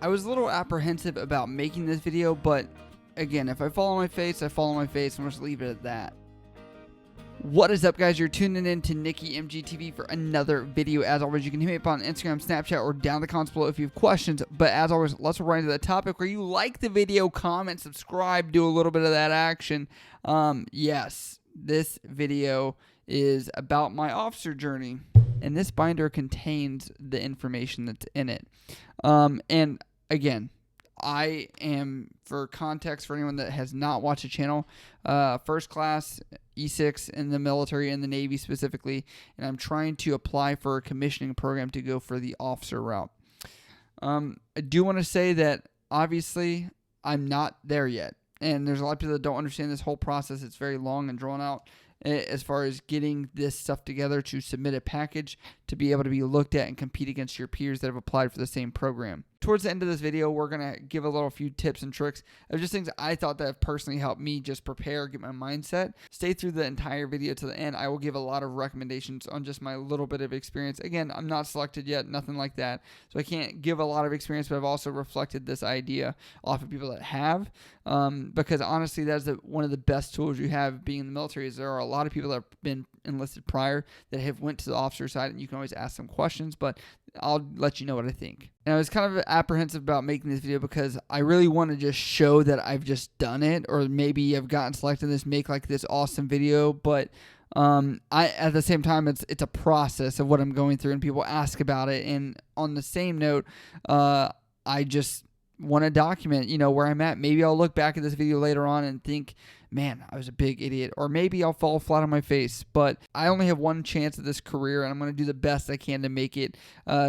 I was a little apprehensive about making this video, but again, if I fall on my face, I fall on my face, and we'll just leave it at that. What is up, guys? You're tuning in to Nikki MGTV for another video. As always, you can hit me up on Instagram, Snapchat, or down in the comments below if you have questions. But as always, let's right into the topic. Where you like the video, comment, subscribe, do a little bit of that action. Yes, this video is about my officer journey, and this binder contains the information that's in it. And again, I am, for context for anyone that has not watched the channel, first class E6 in the military, in the Navy specifically, and I'm trying to apply for a commissioning program to go for the officer route. I do want to say that obviously I'm not there yet, and there's a lot of people that don't understand this whole process. It's very long and drawn out as far as getting this stuff together to submit a package to be able to be looked at and compete against your peers that have applied for the same program. Towards the end of this video, we're going to give a few tips and tricks of just things I thought that have personally helped me just prepare, get my mindset. Stay through the entire video to the end. I will give a lot of recommendations on just my little bit of experience. Again, I'm not selected yet, nothing like that. So I can't give a lot of experience, but I've also reflected this idea off of people that have, because honestly, that's one of the best tools you have being in the military. Is there are a lot of people that have been enlisted prior that have went to the officer side, and you can always ask them questions, but I'll let you know what I think. And I was kind of apprehensive about making this video because I really want to just show that I've just done it, or maybe I've gotten selected in this, make like this awesome video, but I at the same time it's a process of what I'm going through, and people ask about it. And on the same note, I just want to document, where I'm at. Maybe I'll look back at this video later on and think, man, I was a big idiot. Or maybe I'll fall flat on my face. But I only have one chance at this career, and I'm going to do the best I can to make it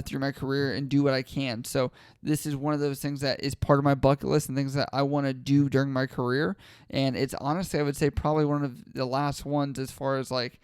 through my career and do what I can. So this is one of those things that is part of my bucket list and things that I want to do during my career. And it's honestly, I would say, probably one of the last ones as far as like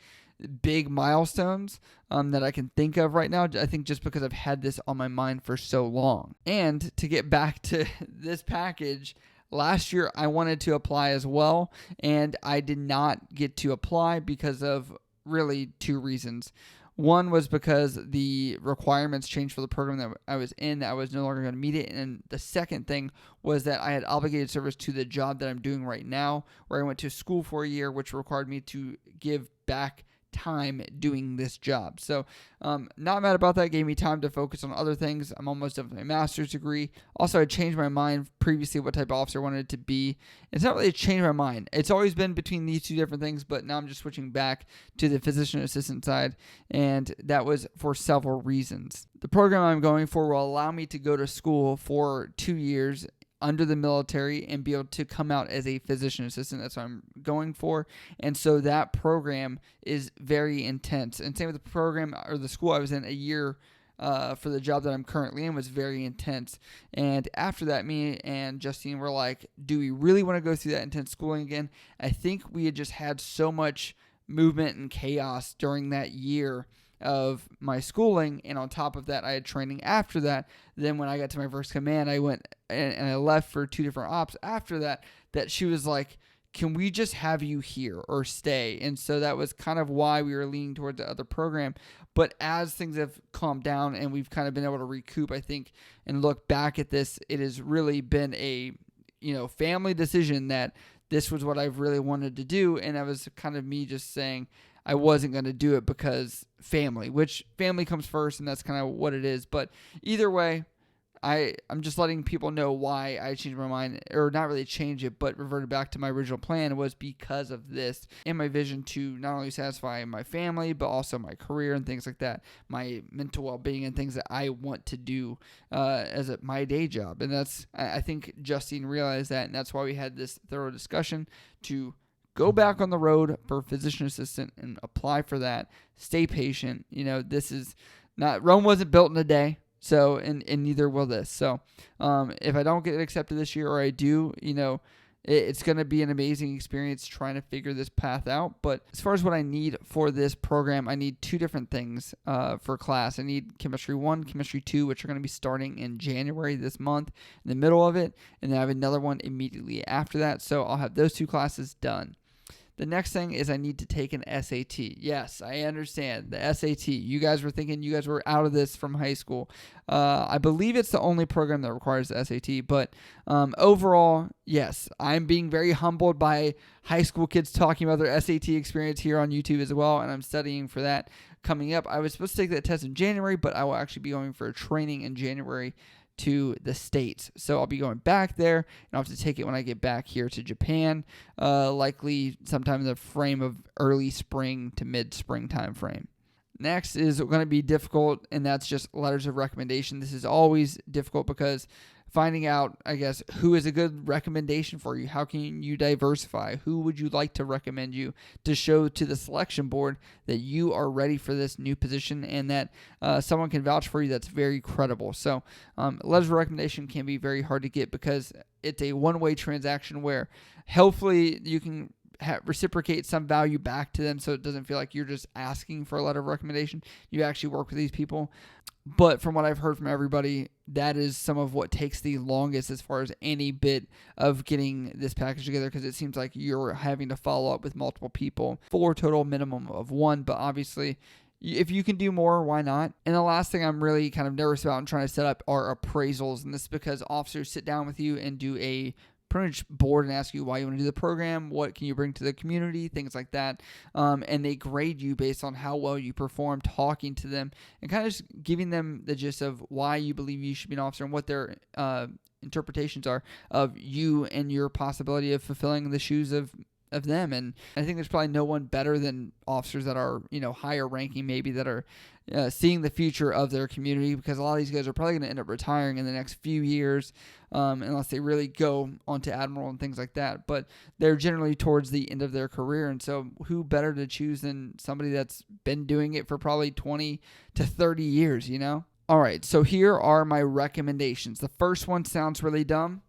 big milestones that I can think of right now. I think just because I've had this on my mind for so long. And to get back to this package, last year I wanted to apply as well, and I did not get to apply because of really two reasons. One was because the requirements changed for the program that I was in, that I was no longer going to meet it. And the second thing was that I had obligated service to the job that I'm doing right now, where I went to school for a year, which required me to give back time doing this job. So not mad about that. Gave me time to focus on other things. I'm almost done with my master's degree. Also, I changed my mind previously what type of officer I wanted it to be. It's not really changed my mind. It's always been between these two different things, but now I'm just switching back to the physician assistant side, and that was for several reasons. The program I'm going for will allow me to go to school for 2 years under the military and be able to come out as a physician assistant. That's what I'm going for. And so that program is very intense. And same with the program or the school I was in, a year for the job that I'm currently in was very intense. And after that, me and Justine were like, do we really want to go through that intense schooling again? I think we had just had so much movement and chaos during that year of my schooling, and on top of that I had training after that. Then when I got to my first command, I went and I left for 2 different ops after that she was like, can we just have you here or stay? And so that was kind of why we were leaning towards the other program. But as things have calmed down and we've kind of been able to recoup, I think, and look back at this, it has really been a family decision that this was what I've really wanted to do. And that was kind of me just saying I wasn't going to do it because family, which family comes first, and that's kind of what it is. But either way, I'm just letting people know why I changed my mind, or not really change it, but reverted back to my original plan. Was because of this and my vision to not only satisfy my family, but also my career and things like that, my mental well-being and things that I want to do as my day job. And I think Justine realized that, and that's why we had this thorough discussion to go back on the road for physician assistant and apply for that. Stay patient. This is not, Rome wasn't built in a day. So, and neither will this. So, if I don't get accepted this year, or I do, it's going to be an amazing experience trying to figure this path out. But as far as what I need for this program, I need 2 different things for class. I need Chemistry 1, Chemistry 2, which are going to be starting in January this month, in the middle of it. And then I have another one immediately after that. So I'll have those 2 classes done. The next thing is I need to take an SAT. Yes, I understand. The SAT. You guys were thinking you guys were out of this from high school. I believe it's the only program that requires the SAT. But overall, yes, I'm being very humbled by high school kids talking about their SAT experience here on YouTube as well, and I'm studying for that coming up. I was supposed to take that test in January, but I will actually be going for a training in January to the States. So I'll be going back there, and I'll have to take it when I get back here to Japan, likely sometime in the frame of early spring to mid-spring time frame. Next is going to be difficult, and that's just letters of recommendation. This is always difficult because finding out, I guess, who is a good recommendation for you. How can you diversify? Who would you like to recommend you to show to the selection board that you are ready for this new position and that someone can vouch for you that's very credible. So letters of recommendation can be very hard to get because it's a one-way transaction where hopefully you can reciprocate some value back to them so it doesn't feel like you're just asking for a letter of recommendation. You actually work with these people. But from what I've heard from everybody, that is some of what takes the longest as far as any bit of getting this package together, because it seems like you're having to follow up with multiple people for a total minimum of one. But obviously, if you can do more, why not? And the last thing I'm really kind of nervous about and trying to set up are appraisals. And this is because officers sit down with you and do a pretty much board and ask you why you want to do the program, what can you bring to the community, things like that. And they grade you based on how well you perform, talking to them and kind of just giving them the gist of why you believe you should be an officer and what their interpretations are of you and your possibility of fulfilling the shoes of them. And I think there's probably no one better than officers that are, higher ranking maybe, that are seeing the future of their community, because a lot of these guys are probably going to end up retiring in the next few years unless they really go onto admiral and things like that. But they're generally towards the end of their career. And so who better to choose than somebody that's been doing it for probably 20 to 30 years, All right, so here are my recommendations. The first one sounds really dumb.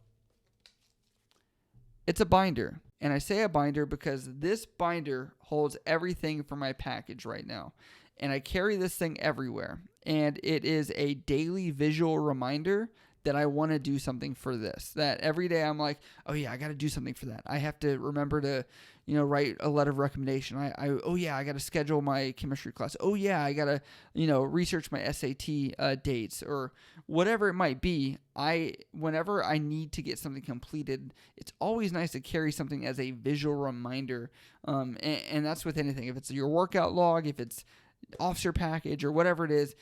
It's a binder. And I say a binder because this binder holds everything for my package right now. And I carry this thing everywhere. And it is a daily visual reminder that I want to do something for this. That every day I'm like, oh yeah, I got to do something for that. I have to remember to, write a letter of recommendation. I got to schedule my chemistry class. Oh yeah, I got to, research my SAT dates or whatever it might be. Whenever I need to get something completed, it's always nice to carry something as a visual reminder. And that's with anything. If it's your workout log, if it's officer package or whatever it is,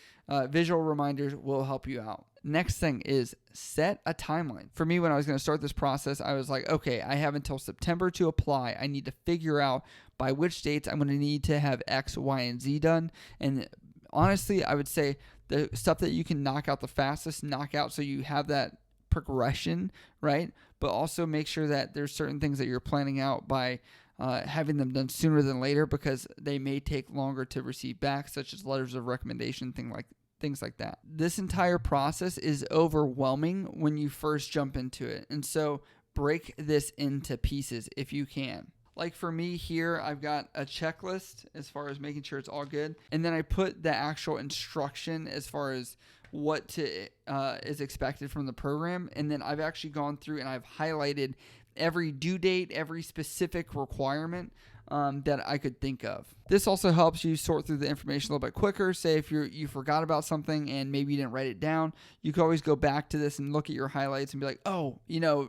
visual reminders will help you out. Next thing is set a timeline. For me, when I was going to start this process, I was like, okay, I have until September to apply. I need to figure out by which dates I'm going to need to have X, Y, and Z done. And honestly, I would say the stuff that you can knock out the fastest, knock out so you have that progression, right? But also make sure that there's certain things that you're planning out by having them done sooner than later, because they may take longer to receive back, such as letters of recommendation, things like that. This entire process is overwhelming when you first jump into it. And so break this into pieces if you can. Like for me here, I've got a checklist as far as making sure it's all good. And then I put the actual instruction as far as what is expected from the program. And then I've actually gone through and I've highlighted every due date, every specific requirement that I could think of. This also helps you sort through the information a little bit quicker. Say if you forgot about something and maybe you didn't write it down, you can always go back to this and look at your highlights and be like, oh,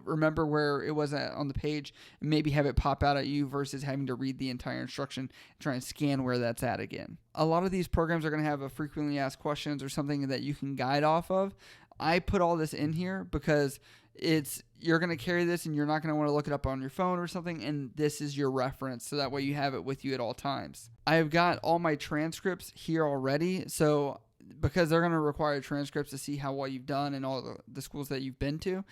remember where it was on the page, and maybe have it pop out at you versus having to read the entire instruction and try and scan where that's at again. A lot of these programs are going to have a frequently asked questions or something that you can guide off of. I put all this in here because you're going to carry this and you're not going to want to look it up on your phone or something, and this is your reference, so that way you have it with you at all times. I've got all my transcripts here already, so because they're going to require transcripts to see how well you've done and all the schools that you've been to.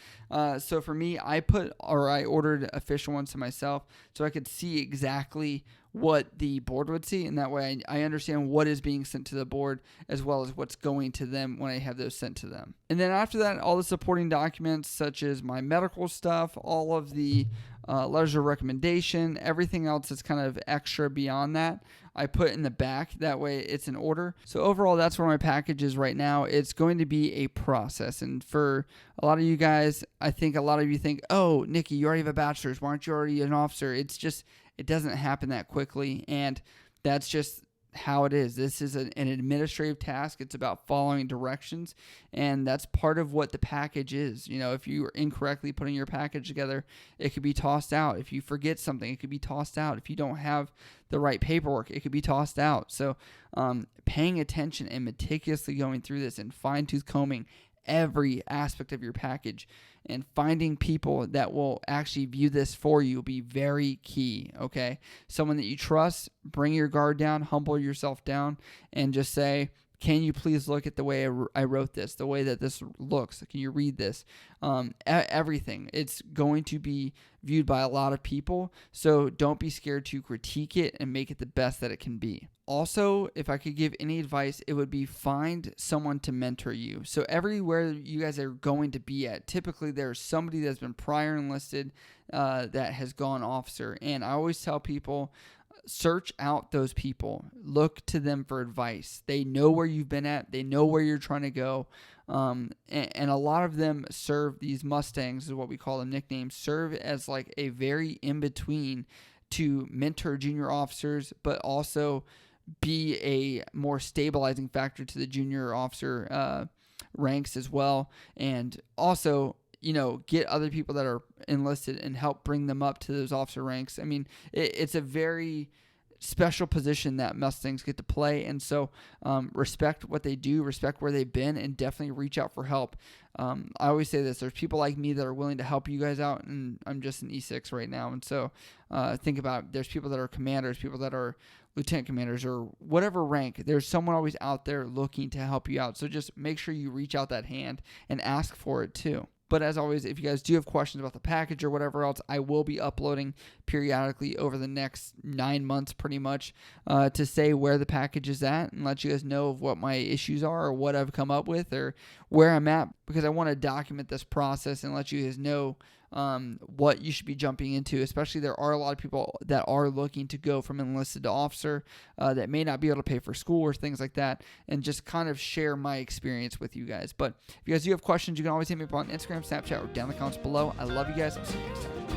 So for me, I ordered official ones to myself so I could see exactly what the board would see, and that way I understand what is being sent to the board as well as what's going to them when I have those sent to them. And then after that, all the supporting documents such as my medical stuff, all of the letters of recommendation, everything else that's kind of extra beyond that, I put in the back. That way it's in order. So overall, that's where my package is right now. It's going to be a process. And for a lot of you guys, I think a lot of you think, oh, Nikki, you already have a bachelor's. Why aren't you already an officer? It's It doesn't happen that quickly, and that's just how it is. This is an administrative task. It's about following directions, and that's part of what the package is. If you are incorrectly putting your package together, it could be tossed out. If you forget something, it could be tossed out. If you don't have the right paperwork, it could be tossed out. So paying attention and meticulously going through this and fine-tooth combing every aspect of your package and finding people that will actually view this for you will be very key, okay? Someone that you trust, bring your guard down, humble yourself down, and just say, can you please look at the way I wrote this, the way that this looks? Can you read this? Everything. It's going to be viewed by a lot of people, so don't be scared to critique it and make it the best that it can be. Also, if I could give any advice, it would be find someone to mentor you. So everywhere you guys are going to be at, typically there's somebody that's been prior enlisted that has gone officer. And I always tell people, search out those people. Look to them for advice. They know where you've been at. They know where you're trying to go. And a lot of them serve, these Mustangs is what we call them, nicknames, serve as like a very in-between to mentor junior officers, but also be a more stabilizing factor to the junior officer ranks as well. And also, get other people that are enlisted and help bring them up to those officer ranks. I mean, it's a very special position that Mustangs get to play, and so respect what they do, respect where they've been, and definitely reach out for help. I always say this, there's people like me that are willing to help you guys out, and I'm just an E6 right now, and so think about it. There's people that are commanders, people that are lieutenant commanders, or whatever rank. There's someone always out there looking to help you out, so just make sure you reach out that hand and ask for it too. But as always, if you guys do have questions about the package or whatever else, I will be uploading periodically over the next 9 months pretty much to say where the package is at and let you guys know of what my issues are or what I've come up with or where I'm at, because I want to document this process and let you guys know what you should be jumping into. Especially there are a lot of people that are looking to go from enlisted to officer that may not be able to pay for school or things like that, and just kind of share my experience with you guys. But if you guys do have questions, you can always hit me up on Instagram, Snapchat, or down in the comments below. I love you guys. I'll see you next time.